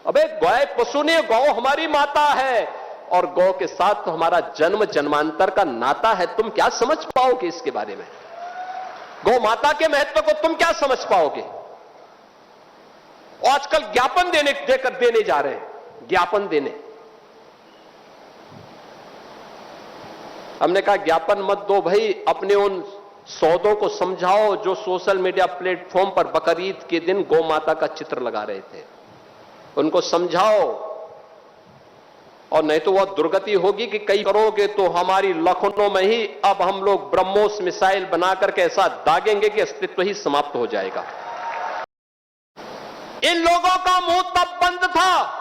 अबे गाय पशु नहीं, गौ हमारी माता है और गौ के साथ तो हमारा जन्म जन्मांतर का नाता है। तुम क्या समझ पाओगे इसके बारे में? गौ माता के महत्व को तुम क्या समझ पाओगे? और आजकल ज्ञापन देने जा रहे हैं, ज्ञापन देने। हमने कहा ज्ञापन मत दो भाई, अपने उन सौदों को समझाओ जो सोशल मीडिया प्लेटफॉर्म पर बकरीद के दिन गौ माता का चित्र लगा रहे थे, उनको समझाओ। और नहीं तो वह दुर्गति होगी कि कई करोगे तो हमारी लखनऊ में ही अब हम लोग ब्रह्मोस मिसाइल बनाकर के ऐसा दागेंगे कि अस्तित्व ही समाप्त हो जाएगा। इन लोगों का मुंह तब बंद था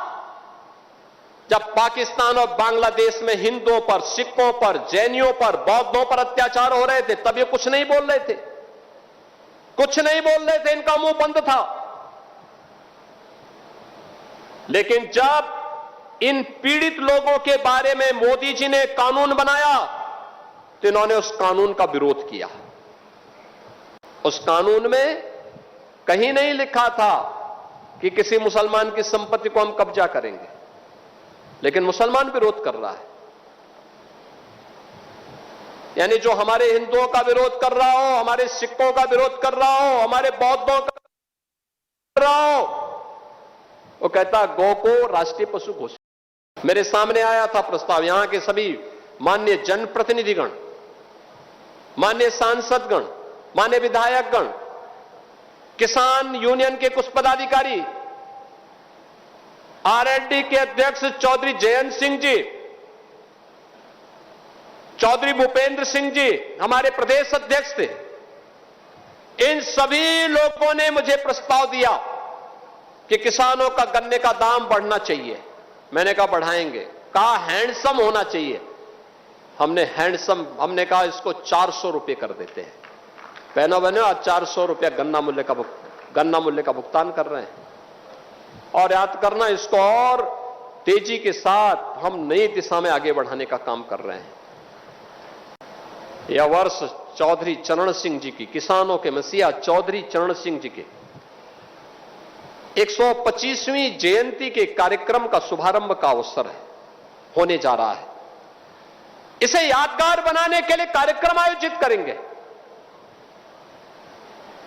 जब पाकिस्तान और बांग्लादेश में हिंदुओं पर, सिखों पर, जैनियों पर, बौद्धों पर अत्याचार हो रहे थे, तब ये कुछ नहीं बोल रहे थे, कुछ नहीं बोल रहे थे, इनका मुंह बंद था। लेकिन जब इन पीड़ित लोगों के बारे में मोदी जी ने कानून बनाया तो इन्होंने उस कानून का विरोध किया। उस कानून में कहीं नहीं लिखा था कि किसी मुसलमान की संपत्ति को हम कब्जा करेंगे, लेकिन मुसलमान विरोध कर रहा है। यानी जो हमारे हिंदुओं का विरोध कर रहा हो, हमारे सिखों का विरोध कर रहा हो, हमारे बौद्धों का कर रहा हो, वो कहता गौ को राष्ट्रीय पशु घोषित। मेरे सामने आया था प्रस्ताव, यहां के सभी माननीय जनप्रतिनिधिगण, माननीय सांसदगण, माननीय विधायकगण, किसान यूनियन के कुछ पदाधिकारी, आरएलडी के अध्यक्ष चौधरी जयंत सिंह जी, चौधरी भूपेंद्र सिंह जी हमारे प्रदेश अध्यक्ष थे। इन सभी लोगों ने मुझे प्रस्ताव दिया कि किसानों का गन्ने का दाम बढ़ना चाहिए। मैंने कहा बढ़ाएंगे, कहा हैंडसम होना चाहिए। हमने कहा इसको 400 रुपए कर देते हैं। बहनों बहनों, आज 400 रुपया गन्ना मूल्य का भुगतान कर रहे हैं। और याद करना, इसको और तेजी के साथ हम नई दिशा में आगे बढ़ाने का काम कर रहे हैं। यह वर्ष चौधरी चरण सिंह जी की, किसानों के मसीहा चौधरी चरण सिंह जी के 125वीं जयंती के कार्यक्रम का शुभारंभ का अवसर है, होने जा रहा है। इसे यादगार बनाने के लिए कार्यक्रम आयोजित करेंगे।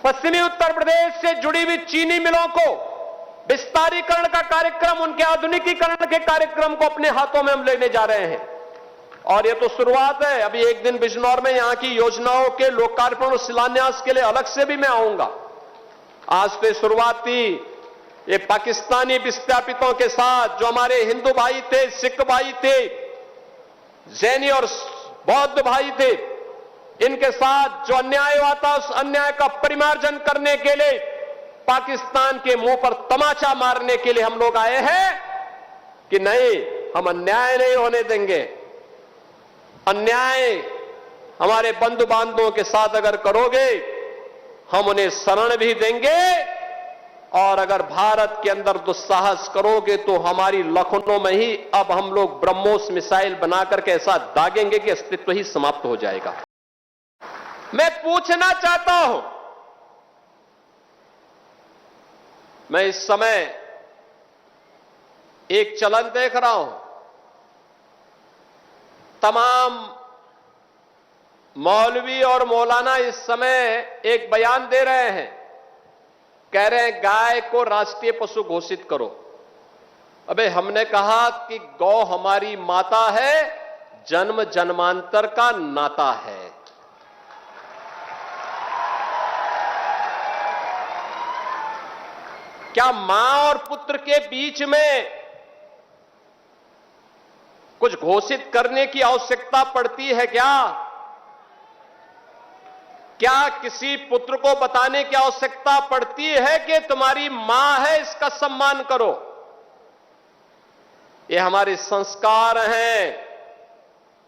पश्चिमी उत्तर प्रदेश से जुड़ी हुई चीनी मिलों को विस्तारीकरण का कार्यक्रम, उनके आधुनिकीकरण के कार्यक्रम को अपने हाथों में हम लेने जा रहे हैं। और यह तो शुरुआत है। अभी एक दिन बिजनौर में यहां की योजनाओं के लोकार्पण और शिलान्यास के लिए अलग से भी मैं आऊंगा। आज से शुरुआत थी ये पाकिस्तानी विस्थापितों के साथ, जो हमारे हिंदू भाई थे, सिख भाई थे, जैनी और बौद्ध भाई थे, इनके साथ जो अन्याय हुआ था, उस अन्याय का परिमार्जन करने के लिए, पाकिस्तान के मुंह पर तमाचा मारने के लिए हम लोग आए हैं कि नहीं, हम अन्याय नहीं होने देंगे। अन्याय हमारे बंधु बांधवों के साथ अगर करोगे, हम उन्हें शरण भी देंगे, और अगर भारत के अंदर दुस्साहस करोगे तो हमारी लखनऊ में ही अब हम लोग ब्रह्मोस मिसाइल बनाकर के ऐसा दागेंगे कि अस्तित्व ही समाप्त हो जाएगा। मैं पूछना चाहता हूं, मैं इस समय एक चलन देख रहा हूं, तमाम मौलवी और मौलाना इस समय एक बयान दे रहे हैं, कह रहे हैं गाय को राष्ट्रीय पशु घोषित करो। अबे हमने कहा कि गौ हमारी माता है, जन्म जन्मांतर का नाता है। क्या मां और पुत्र के बीच में कुछ घोषित करने की आवश्यकता पड़ती है क्या? क्या किसी पुत्र को बताने की आवश्यकता पड़ती है कि तुम्हारी मां है, इसका सम्मान करो? ये हमारे संस्कार हैं।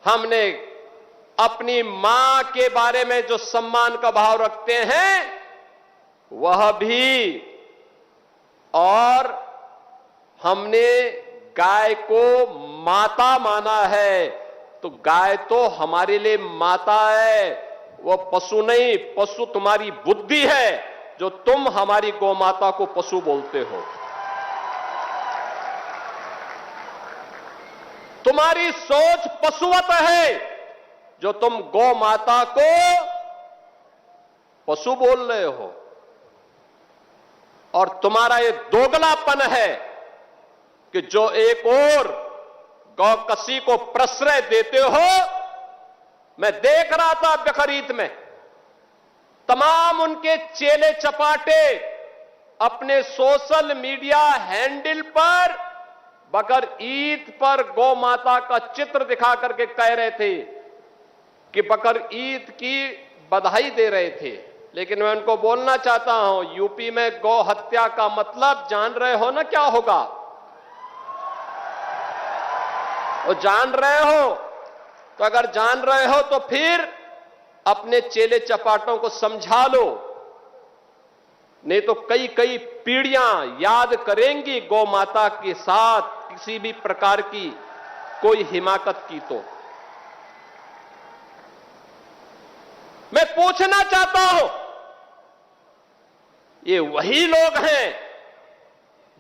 हमने अपनी मां के बारे में जो सम्मान का भाव रखते हैं वह भी, और हमने गाय को माता माना है, तो गाय तो हमारे लिए माता है, वो पशु नहीं। पशु तुम्हारी बुद्धि है, जो तुम हमारी गौ माता को पशु बोलते हो। तुम्हारी सोच पशुवत है, जो तुम गौ माता को पशु बोल रहे हो, और तुम्हारा ये दोगलापन है कि जो एक और गौकसी को प्रश्रय देते हो। मैं देख रहा था बकरीद में तमाम उनके चेले चपाटे अपने सोशल मीडिया हैंडल पर बकर ईद पर गौ माता का चित्र दिखा करके कह रहे थे कि बकर ईद की बधाई दे रहे थे। लेकिन मैं उनको बोलना चाहता हूं, यूपी में गौ हत्या का मतलब जान रहे हो ना क्या होगा? वो जान रहे हो? तो अगर जान रहे हो तो फिर अपने चेले चपाटों को समझा लो, नहीं तो कई कई पीढ़ियां याद करेंगी गौ माता के साथ किसी भी प्रकार की कोई हिमाकत की। तो मैं पूछना चाहता हूं, ये वही लोग हैं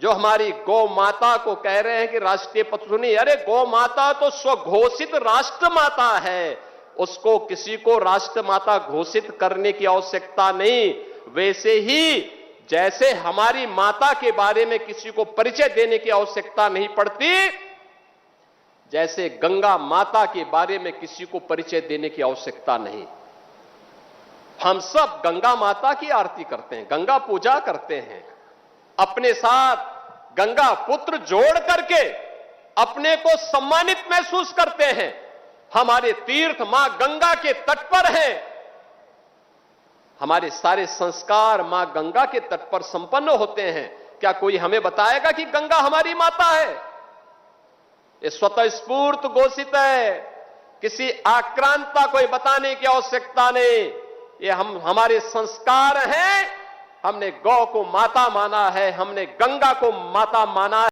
जो हमारी गौ माता को कह रहे हैं कि राष्ट्रीय पशु नहीं। अरे गौ माता तो स्वघोषित राष्ट्र माता है, उसको किसी को राष्ट्र माता घोषित करने की आवश्यकता नहीं। वैसे ही जैसे हमारी माता के बारे में किसी को परिचय देने की आवश्यकता नहीं पड़ती, जैसे गंगा माता के बारे में किसी को परिचय देने की आवश्यकता नहीं। हम सब गंगा माता की आरती करते हैं, गंगा पूजा करते हैं, अपने साथ गंगा पुत्र जोड़ करके अपने को सम्मानित महसूस करते हैं। हमारे तीर्थ मां गंगा के तट पर हैं, हमारे सारे संस्कार मां गंगा के तट पर संपन्न होते हैं। क्या कोई हमें बताएगा कि गंगा हमारी माता है? ये स्वतः स्फूर्त घोषित है, किसी आक्रांता कोई बताने की आवश्यकता नहीं। ये हमारे संस्कार हैं। हमने गौ को माता माना है, हमने गंगा को माता माना है।